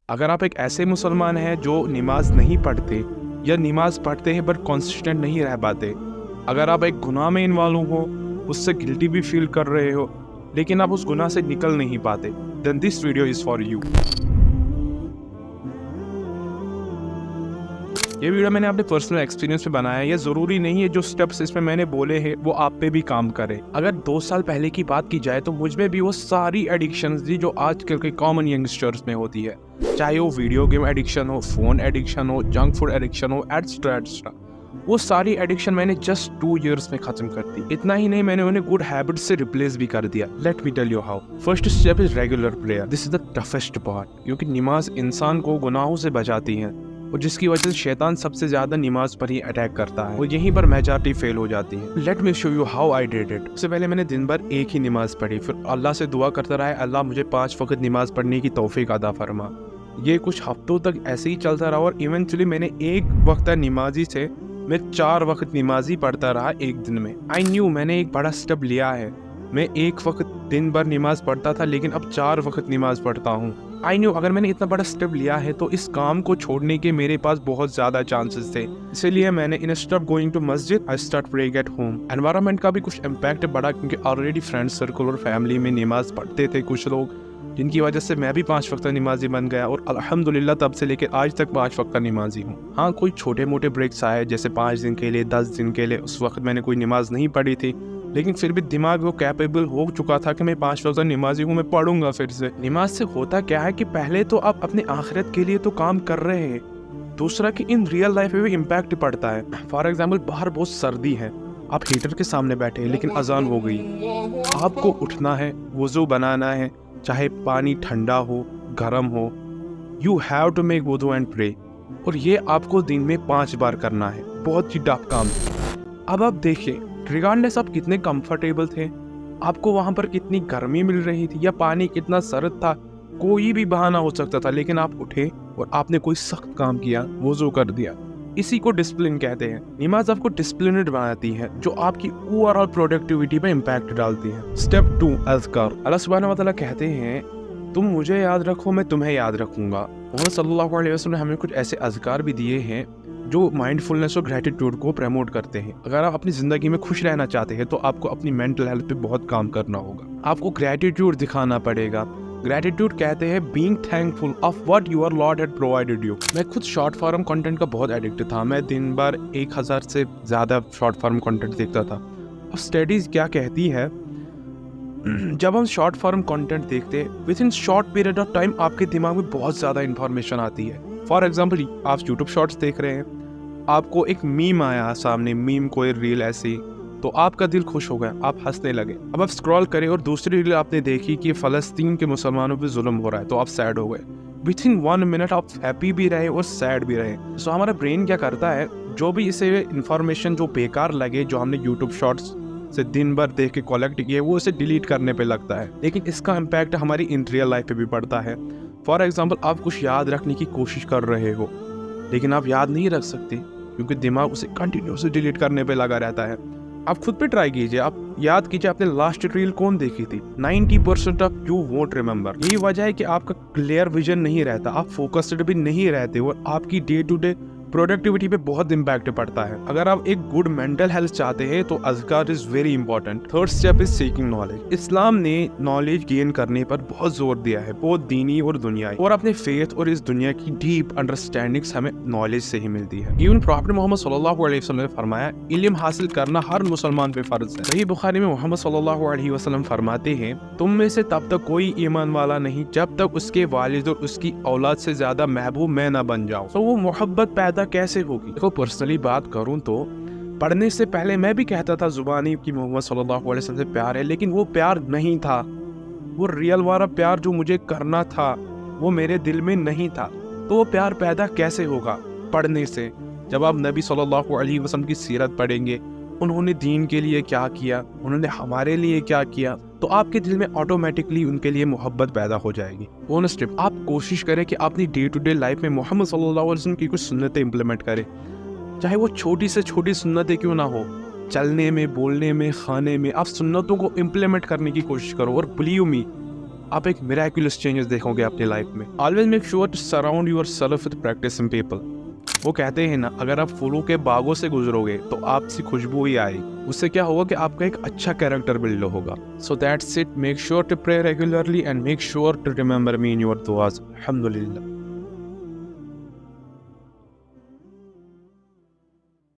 अगर आप एक ऐसे मुसलमान हैं जो नमाज नहीं पढ़ते या नमाज पढ़ते हैं बट कॉन्सिस्टेंट नहीं रह पाते, अगर आप एक गुनाह में इन्वॉल्व हो, उससे गिल्टी भी फील कर रहे हो लेकिन आप उस गुनाह से निकल नहीं पाते, then this video is for you. ये वीडियो मैंने अपने पर्सनल एक्सपीरियंस पे बनाया है। ये ज़रूरी नहीं है जो स्टेप्स इसमें मैंने बोले हैं वो आप पे भी काम करे। अगर 2 साल पहले की बात की जाए तो मुझ में भी वो सारी एडिक्शंस थी जो आजकल के कॉमन यंगस्टर्स में होती है, चाहे वो वीडियो गेम एडिक्शन हो, फ़ोन एडिक्शन हो, जंक फूड एडिक्शन हो, एट्सट्रा एट्सट्रा। वो सारी एडिक्शन मैंने जस्ट 2 इयर्स में खत्म कर दी। इतना ही नहीं, मैंने उन्हें गुड हैबिट से रिप्लेस भी कर दिया। Let me tell you how. First step is regular prayer. This is the toughest part, क्योंकि नमाज इंसान को गुनाहों से बचाती है और जिसकी वजह से शैतान सबसे ज्यादा नमाज पर ही अटैक करता है और यहीं पर मेजॉरिटी फेल हो जाती है। Let me show you how I did it. सबसे पहले मैंने दिन भर एक ही नमाज पढ़ी, फिर अल्लाह से दुआ करता रहा, अल्लाह मुझे 5 वक्त नमाज पढ़ने की तौफीक अता फरमा। ये कुछ हफ्तों तक ऐसे ही चलता रहा और इवेंचुअली मैंने एक वक्त नमाजी से मैं 4 वक्त नमाजी पढ़ता रहा एक दिन में। आई न्यू मैंने एक बड़ा स्टेप लिया है। मैं एक वक्त दिन भर नमाज पढ़ता था लेकिन अब 4 वक्त नमाज पढ़ता हूँ। आई न्यू अगर मैंने इतना बड़ा स्टेप लिया है तो इस काम को छोड़ने के मेरे पास बहुत ज्यादा चांसेस थे, इसलिए मैंने इंस्टेड ऑफ गोइंग टू मस्जिद I start praying at home. Environment का भी कुछ इम्पैक्ट पड़ा क्योंकि ऑलरेडी फ्रेंड सर्कल और फैमिली में नमाज पढ़ते थे कुछ लोग, जिनकी वजह से मैं भी 5 वक्त नमाजी बन गया और अल्हम्दुलिल्लाह तब से लेकर आज तक 5 वक्त नमाजी हूँ। हाँ, कोई छोटे मोटे ब्रेक्स आए जैसे 5 दिन के लिए, 10 दिन के लिए, उस वक्त मैंने कोई नमाज नहीं पढ़ी थी, लेकिन फिर भी दिमाग वो कैपेबल हो चुका था कि मैं 5 वक्त नमाजी हूँ, मैं पढ़ूंगा फिर से। नमाज से होता क्या है कि पहले तो आप अपने आखिरत के लिए तो काम कर रहे हैं, दूसरा कि इन रियल लाइफ में भी इम्पैक्ट पड़ता है। फॉर एग्जाम्पल, बाहर बहुत सर्दी है, आप हीटर के सामने बैठे हैं लेकिन अजान हो गई, आपको उठना है, वुजू बनाना है, चाहे पानी ठंडा हो गर्म हो, यू हैव टू मेक वुजू एंड प्रे, और ये आपको दिन में 5 बार करना है। बहुत ही टफ काम। अब आप देखिए, रिगार्डलेस आप कितने कंफर्टेबल थे, आपको वहां पर कितनी गर्मी मिल रही थी या पानी कितना सर्द था, कोई भी बहाना हो सकता था, लेकिन आप उठे और आपने कोई सख्त काम किया, वुजू कर दिया। इसी को डिसिप्लिन कहते हैं। नमाज आपको डिसिप्लिन्ड बनाती है जो आपकी ओवरऑल प्रोडक्टिविटी पे इम्पैक्ट डालती है। स्टेप 2 अज़कार। अल्लाह सुब्हानहू व तआला कहते हैं, तुम मुझे याद रखो मैं तुम्हें याद रखूंगा। मोहम्मद सल्लल्लाहु अलैहि वसल्लम ने हमें कुछ ऐसे अज़कार भी दिए हैं जो माइंडफुलनेस और ग्रेटिट्यूड को प्रमोट करते हैं। अगर आप अपनी जिंदगी में खुश रहना चाहते हैं तो आपको अपनी मेंटल हेल्थ पे बहुत काम करना होगा। आपको ग्रेटिट्यूड दिखाना पड़ेगा। ग्रेटिट्यूड कहते हैं being thankful of what your Lord had provided you. मैं खुद शॉर्ट फॉर्म कंटेंट का बहुत एडिक्ट था। मैं दिन भर 1000 से ज्यादा शॉर्ट फॉर्म कंटेंट देखता था। और स्टडीज क्या कहती है, जब हम शॉर्ट फॉर्म कंटेंट देखते हैं with in short period of time आपके दिमाग में बहुत ज्यादा इंफॉर्मेशन आती है। फॉर एग्जाम्पल, आप यूट्यूब शॉर्ट्स देख रहे हैं, आपको एक मीम आया सामने, मीम कोई रील ऐसी, तो आपका दिल खुश हो गया, आप हंसने लगे। अब आप स्क्रॉल करें और दूसरी रील आपने देखी कि फ़लस्तीन के मुसलमानों पे जुल्म हो रहा है, तो आप सैड हो गए। विद इन 1 मिनट आप हैप्पी भी रहे और सैड भी रहे। सो हमारा ब्रेन क्या करता है, जो भी इसे इन्फॉर्मेशन जो बेकार लगे, जो हमने यूट्यूब शॉर्ट्स से दिन भर देख के कलेक्ट किए, वो उसे डिलीट करने पे लगता है, लेकिन इसका इम्पैक्ट हमारी इन रियल लाइफ पे भी पड़ता है। फॉर एग्जाम्पल, आप कुछ याद रखने की कोशिश कर रहे हो लेकिन आप याद नहीं रख सकते क्योंकि दिमाग उसे कंटिन्यूसली डिलीट करने पे लगा रहता है। आप खुद पे ट्राई कीजिए, आप याद कीजिए आपने लास्ट रील कौन देखी थी। 90% ऑफ यू वोंट रिमेम्बर। यही वजह है कि आपका क्लियर विजन नहीं रहता, आप फोकस्ड भी नहीं रहते और आपकी डे टू डे प्रोडक्टिविटी पे बहुत इम्पैक्ट पड़ता है। अगर आप एक गुड मेंटल हेल्थ चाहते हैं तो अज़कार is very important. Third step is seeking knowledge. इस्लाम ने नॉलेज गेन करने पर बहुत जोर दिया है, बहुत दीनी और दुनियाई, और अपने फेथ और इस दुनिया की डीप अंडरस्टैंडिंग्स हमें नॉलेज से ही मिलती है। इवन प्रॉफेट मोहम्मद सल्लल्लाहु अलैहि वसल्लम ने फरमाया, इल्म हासिल करना हर मुसलमान पे फर्ज है। सही बुखारी में मोहम्मद सल्लल्लाहु अलैहि वसल्लम फरमाते हैं, तुम में से तब तक कोई ईमान वाला नहीं जब तक उसके वालिद और उसकी औलाद से ज्यादा महबूब मैं ना बन जाऊं। तो वो मोहब्बत पैदा कैसे होगी? देखो, पर्सनली बात करूं तो पढ़ने से पहले मैं भी कहता था जुबानी कि मोहम्मद सल्लल्लाहु अलैहि वसल्लम से प्यार है, लेकिन वो प्यार नहीं था। वो रियल वाला प्यार जो मुझे करना था वो मेरे दिल में नहीं था। तो वो प्यार पैदा कैसे होगा? पढ़ने से। जब आप नबी सल्लल्लाहु अलैहि वसल्लम की सीरत पढ़ेंगे, उन्होंने दीन के लिए क्या किया, उन्होंने हमारे लिए क्या किया, तो आपके दिल में ऑटोमेटिकली उनके लिए मोहब्बत पैदा हो जाएगी। बोनस टिप, आप कोशिश करें कि अपनी डे टू डे लाइफ में मोहम्मद सल्लल्लाहु अलैहि वसल्लम की कुछ सुन्नतें इंप्लीमेंट करें, चाहे वो छोटी से छोटी सुन्नतें क्यों ना हो। चलने में, बोलने में, खाने में आप सुन्नतों को इम्प्लीमेंट करने की कोशिश करो। और बिलीव मी, आप एक मिराकुलस चेंजेस देखोगे अपनी लाइफ में। Always make sure to surround yourself with practising people. वो कहते हैं ना, अगर आप फूलों के बागों से गुजरोगे तो आपसी खुशबू ही आएगी। उससे क्या होगा कि आपका एक अच्छा कैरेक्टर बिल्ड होगा। So that's it, make sure to pray regularly and make sure to remember me in your दुआज। अल्हम्दुलिल्लाह।